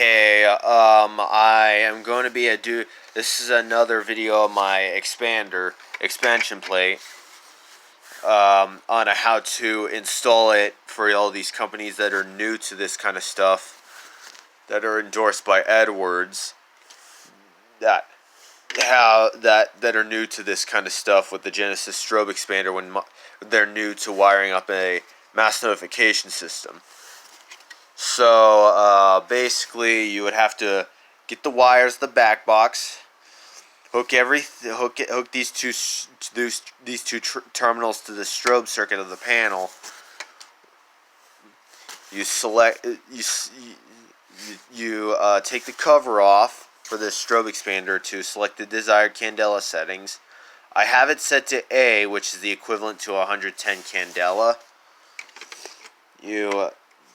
Okay, I am going to be this is another video of my expansion plate, on how to install it for all these companies that are new to this kind of stuff, that are endorsed by Edwards, that are new to this kind of stuff with the Genesis strobe expander when they're new to wiring up a mass notification system. So basically, you would have to get the wires, the back box, hook these two terminals to the strobe circuit of the panel. You take the cover off for this strobe expander to select the desired candela settings. I have it set to A, which is the equivalent to 110 candela. You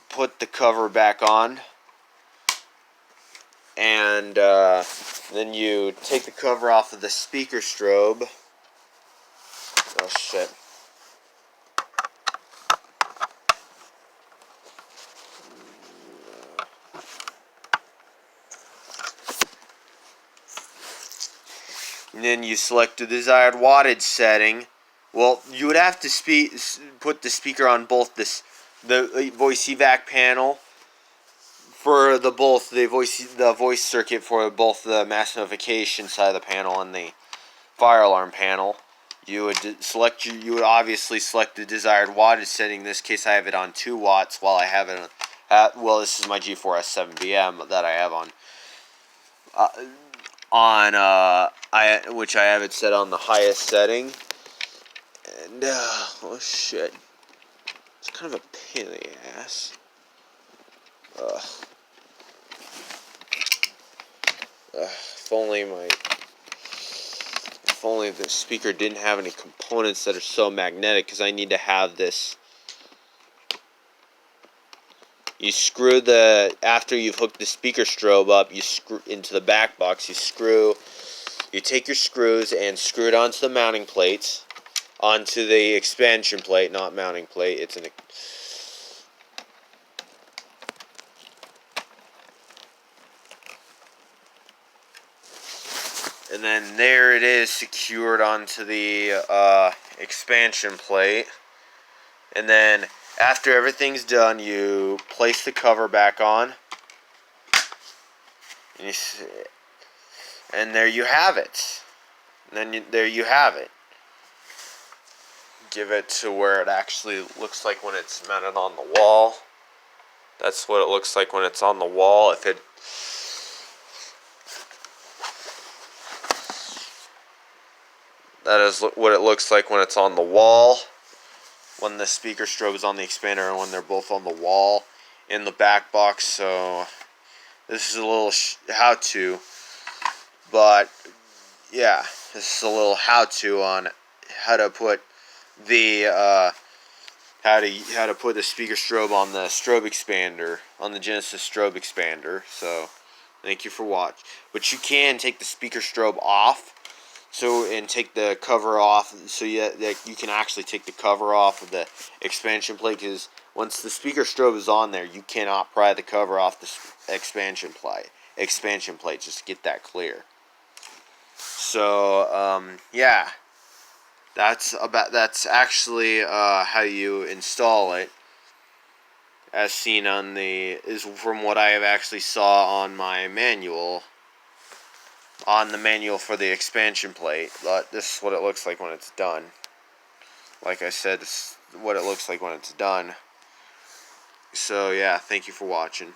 put the cover back on, and then you take the cover off of the speaker strobe. Oh shit. And then you select the desired wattage setting. Well, you would have to put the speaker on both the voice evac panel for the voice circuit for both the mass notification side of the panel and the fire alarm panel. You would obviously select the desired wattage setting. In this case, I have it on 2 watts, while I have it well, this is my G4-S7VM that I have which I have it set on the highest setting. And oh shit, it's kind of a pain in the ass. If only the speaker didn't have any components that are so magnetic, because I need to have this. You screw after you've hooked the speaker strobe up, you screw into the back box. You take your screws and screw it onto the mounting plates, onto the expansion plate, not mounting plate. It's and then there it is, secured onto the expansion plate. And then after everything's done, you place the cover back on. And there you have it. And then there you have it. Give it to where it actually looks like when it's mounted on the wall. That's what it looks like when it's on the wall. That is what it looks like when it's on the wall, when the speaker strobe is on the expander, and when they're both on the wall in the back box. So this is a little how-to, but yeah, this is a little how-to on how to put the how to put the speaker strobe on the strobe expander, on the Genesis strobe expander. So thank you for watching. But you can take the speaker strobe off, and take the cover off, so that you can actually take the cover off of the expansion plate, because once the speaker strobe is on there, you cannot pry the cover off the expansion plate, just to get that clear. So yeah, that's actually how you install it, as seen on from what I have actually saw on my manual, on the manual for the expansion plate. But this is what it looks like when it's done. Like I said, this is what it looks like when it's done. So yeah, thank you for watching.